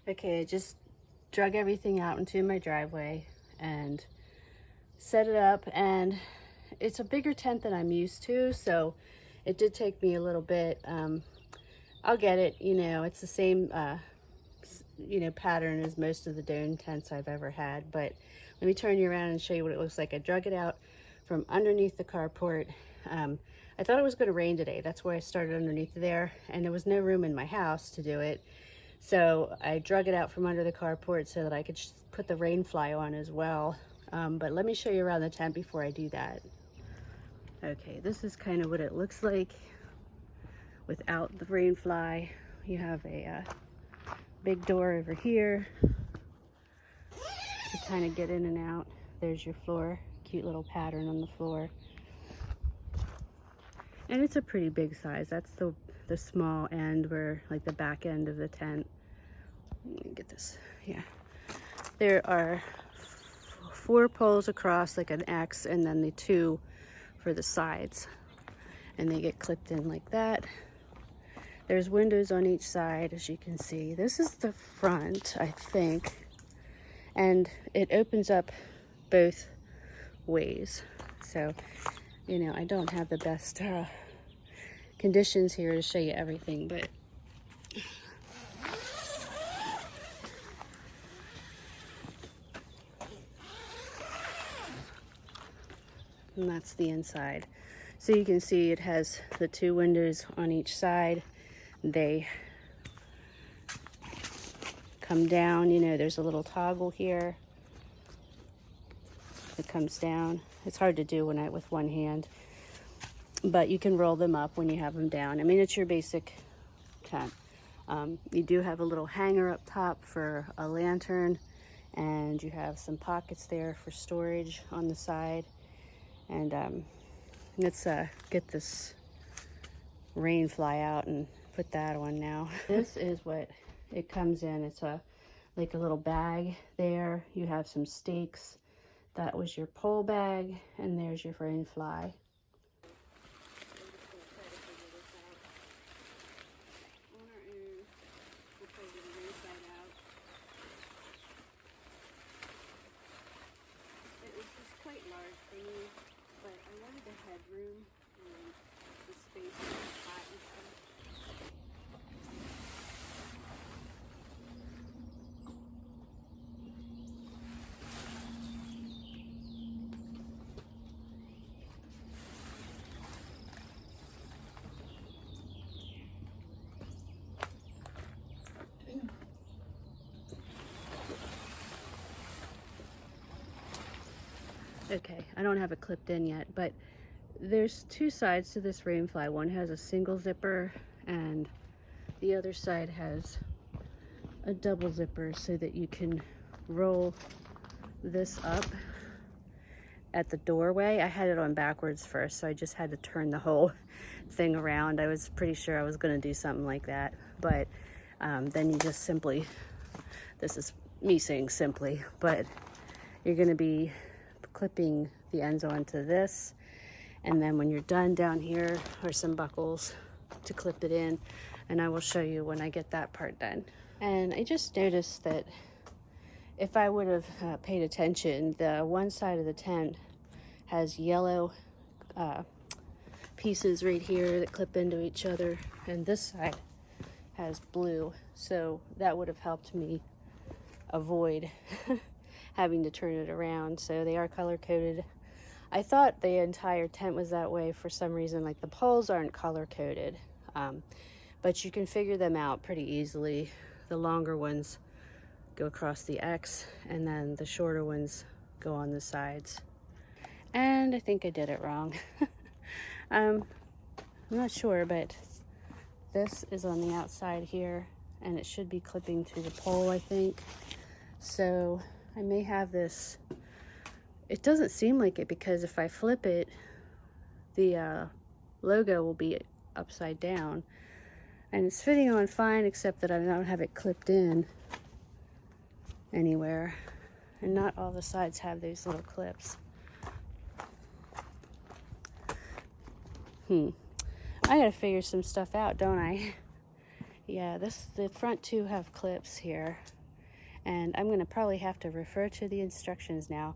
Okay, I just drug everything out into my driveway and set it up, and it's a bigger tent than I'm used to, so it did take me a little bit. I'll get it, you know, it's the same pattern as most of the dome tents I've ever had. But let me turn you around and show you what it looks like. I drug it out from underneath the carport. I thought it was going to rain today. That's why I started underneath there, and there was no room in my house to do it. So I drug it out from under the carport so that I could put the Rainfly on as well. But let me show you around the tent before I do that. Okay, this is kind of what it looks like without the Rainfly. You have a big door over here to kind of get in and out. There's your floor, cute little pattern on the floor. And it's a pretty big size. That's the small end, where like the back end of the tent. Let me get this, yeah. There are 4 poles across like an X, and then the 2 for the sides. And they get clipped in like that. There's windows on each side, as you can see. This is the front, I think. And it opens up both ways. So, you know, I don't have the best conditions here to show you everything, but and that's the inside. So you can see it has the 2 windows on each side. They come down, you know, there's a little toggle here. It comes down. It's hard to do with one hand, but you can roll them up when you have them down. I mean, it's your basic tent. You do have a little hanger up top for a lantern, and you have some pockets there for storage on the side. And let's get this Rainfly out and put that on now. This is what it comes in. It's like a little bag there. You have some stakes. That was your pole bag, and there's your Rainfly. It was just quite large for me, but I wanted the headroom and the space to be hot and stuff. Okay, I don't have it clipped in yet, but there's 2 sides to this Rainfly. One has a single zipper, and the other side has a double zipper, so that you can roll this up at the doorway. I had it on backwards first, so I just had to turn the whole thing around. I was pretty sure I was going to do something like that, but then you just simply, this is me saying simply, but you're going to be clipping the ends onto this, and then when you're done, down here are some buckles to clip it in, and I will show you when I get that part done. And I just noticed that if I would have paid attention, the one side of the tent has yellow pieces right here that clip into each other, and this side has blue, so that would have helped me avoid having to turn it around. So they are color coded. I thought the entire tent was that way for some reason. Like the poles aren't color coded, but you can figure them out pretty easily. The longer ones go across the X, and then the shorter ones go on the sides. And I think I did it wrong. I'm not sure, but this is on the outside here, and it should be clipping to the pole, I think. So I may have this, it doesn't seem like it, because if I flip it, the logo will be upside down, and it's fitting on fine, except that I don't have it clipped in anywhere, and not all the sides have these little clips. I gotta figure some stuff out, don't I? Yeah, the front two have clips here, and I'm gonna probably have to refer to the instructions now.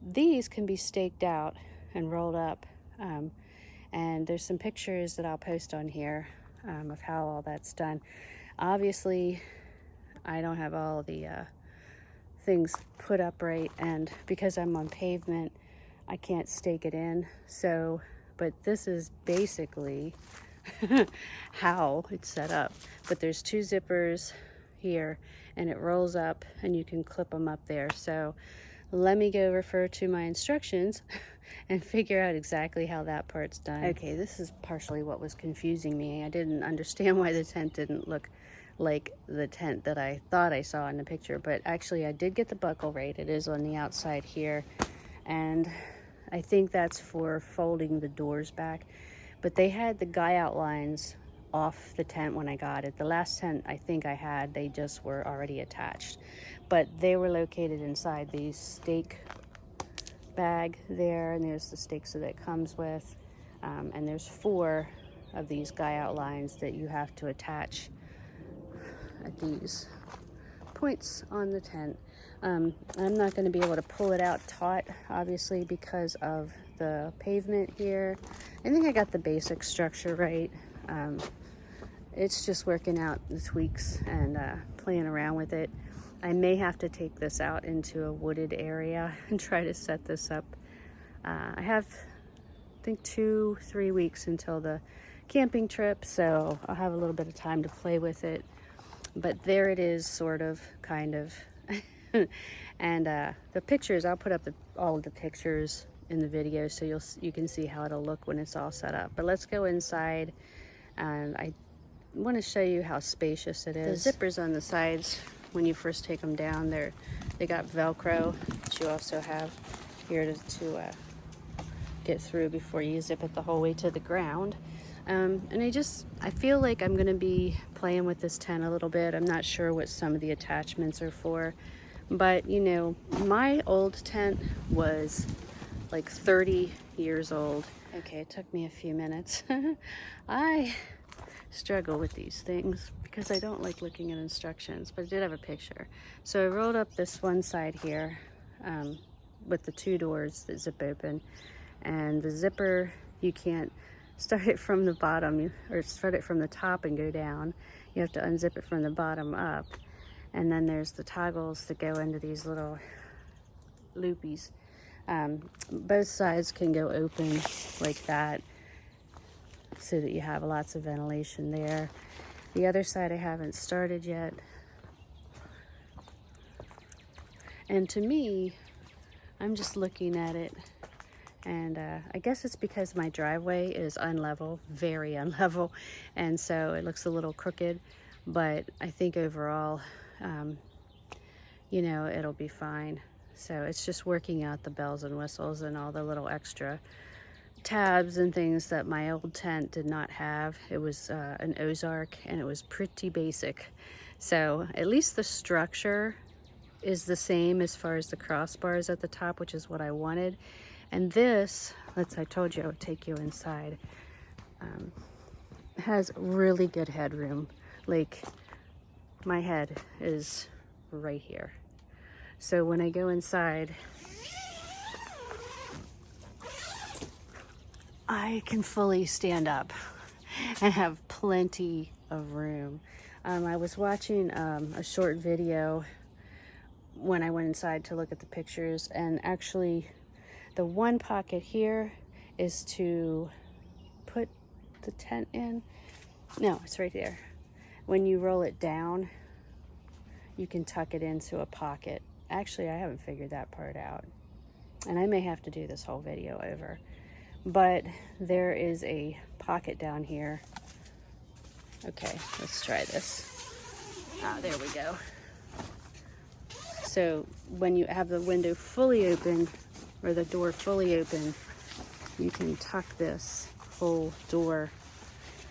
These can be staked out and rolled up, and there's some pictures that I'll post on here of how all that's done. Obviously, I don't have all the things put up right, and because I'm on pavement, I can't stake it in. So, but this is basically how it's set up. But there's two zippers here, and it rolls up, and you can clip them up there. So let me go refer to my instructions and figure out exactly how that part's done. Okay, this is partially what was confusing me. I didn't understand why the tent didn't look like the tent that I thought I saw in the picture, but actually I did get the buckle right. It is on the outside here, and I think that's for folding the doors back. But they had the guy outlines off the tent when I got it. The last tent I think I had, they just were already attached, but they were located inside the stake bag there, and there's the stakes that it comes with, and there's 4 of these guy outlines that you have to attach at these points on the tent. I'm not going to be able to pull it out taut, obviously, because of the pavement here. I think I got the basic structure right. It's just working out the tweaks and playing around with it. I may have to take this out into a wooded area and try to set this up. I have, I think, 2-3 weeks until the camping trip, so I'll have a little bit of time to play with it. But there it is, sort of, kind of. And the pictures, I'll put up all of the pictures in the video so you can see how it'll look when it's all set up. But let's go inside, and I want to show you how spacious it is. The zippers on the sides, when you first take them down, they got Velcro that you also have here to get through before you zip it the whole way to the ground. And I feel like I'm gonna be playing with this tent a little bit. I'm not sure what some of the attachments are for, but you know, my old tent was like 30 years old. Okay, it took me a few minutes. I struggle with these things because I don't like looking at instructions, but I did have a picture. So I rolled up this one side here with the 2 doors that zip open, and the zipper, you can't start it from the bottom or start it from the top and go down. You have to unzip it from the bottom up, and then there's the toggles that go into these little loopies. Both sides can go open like that so that you have lots of ventilation there. The other side I haven't started yet, and to me, I'm just looking at it, and I guess it's because my driveway is unlevel, very unlevel, and so it looks a little crooked, but I think overall, you know, it'll be fine. So it's just working out the bells and whistles and all the little extra tabs and things that my old tent did not have. It was an Ozark, and it was pretty basic. So at least the structure is the same as far as the crossbars at the top, which is what I wanted. And this, I told you I would take you inside, has really good headroom. Like, my head is right here. So when I go inside, I can fully stand up and have plenty of room. I was watching a short video when I went inside to look at the pictures, and actually the one pocket here is to put the tent in. No, it's right there. When you roll it down, you can tuck it into a pocket. Actually, I haven't figured that part out, and I may have to do this whole video over. But there is a pocket down here. Okay, let's try this. There we go. So when you have the window fully open, or the door fully open, you can tuck this whole door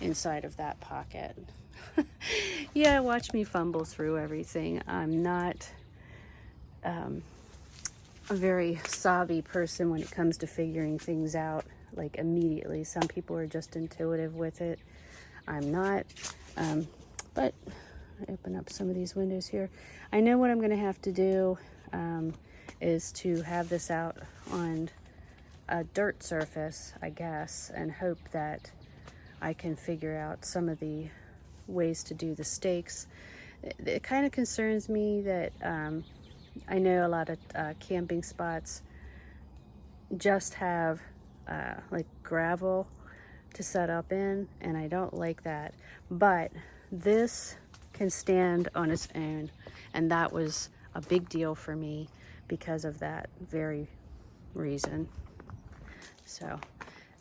inside of that pocket. Yeah, watch me fumble through everything. I'm not a very savvy person when it comes to figuring things out like immediately. Some people are just intuitive with it. I'm not. But open up some of these windows here. I know what I'm going to have to do is to have this out on a dirt surface, I guess, and hope that I can figure out some of the ways to do the stakes. It kind of concerns me that I know a lot of camping spots just have like gravel to set up in, and I don't like that. But this can stand on its own, and that was a big deal for me because of that very reason. So,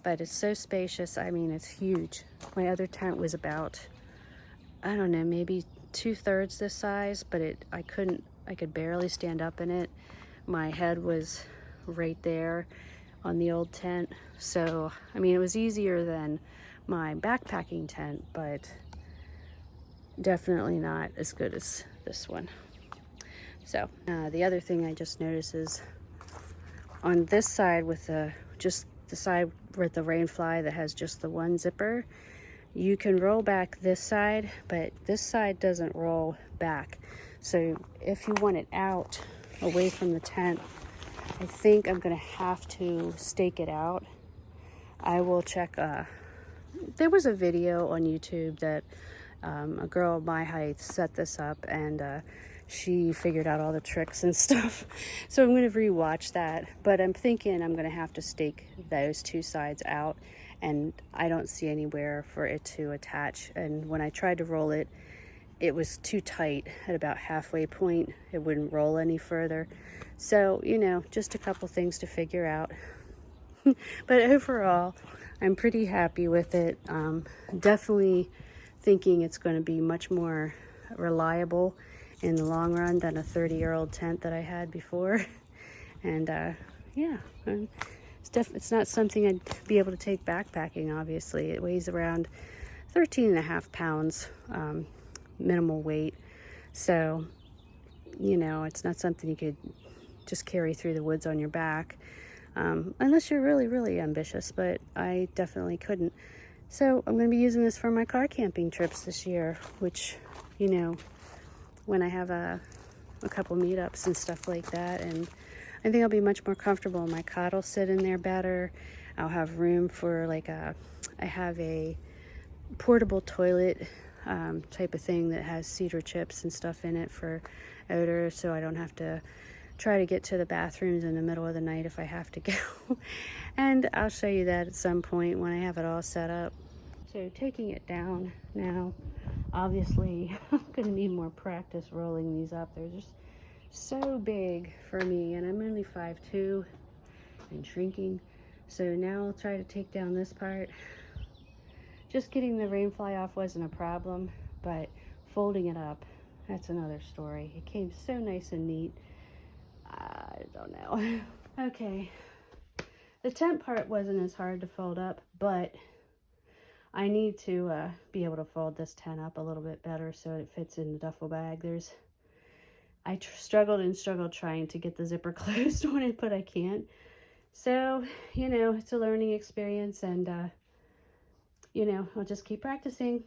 but it's so spacious. I mean, it's huge. My other tent was about, I don't know, maybe 2/3 this size, but I could barely stand up in it. My head was right there on the old tent. So, I mean, it was easier than my backpacking tent, but definitely not as good as this one. So, the other thing I just noticed is on this side with just the side with the Rainfly that has just the one zipper, you can roll back this side, but this side doesn't roll back. So if you want it out away from the tent, I think I'm gonna have to stake it out. I will check, there was a video on YouTube that a girl of my height set this up, and she figured out all the tricks and stuff. So I'm going to rewatch that, but I'm thinking I'm going to have to stake those two sides out, and I don't see anywhere for it to attach. And when I tried to roll it, it was too tight at about halfway point. It wouldn't roll any further. So, you know, just a couple things to figure out. But overall, I'm pretty happy with it. Definitely thinking it's going to be much more reliable in the long run than a 30-year-old tent that I had before. And yeah, it's not something I'd be able to take backpacking, obviously. It weighs around 13.5 pounds, minimal weight. So, you know, it's not something you could just carry through the woods on your back. Unless you're really, really ambitious, but I definitely couldn't. So I'm going to be using this for my car camping trips this year, which, you know, when I have a couple meetups and stuff like that, and I think I'll be much more comfortable. My cot will sit in there better. I'll have room for I have a portable toilet type of thing that has cedar chips and stuff in it for odor, so I don't have to try to get to the bathrooms in the middle of the night if I have to go. And I'll show you that at some point when I have it all set up. So taking it down now, obviously I'm going to need more practice rolling these up. They're just so big for me, and I'm only 5'2" and shrinking. So now I'll try to take down this part. Just getting the Rainfly off wasn't a problem, but folding it up, that's another story. It came so nice and neat. I don't know. Okay, the tent part wasn't as hard to fold up, but I need to be able to fold this tent up a little bit better so it fits in the duffel bag. I struggled and struggled trying to get the zipper closed on it, but I can't. So, you know, it's a learning experience, and you know, I'll just keep practicing.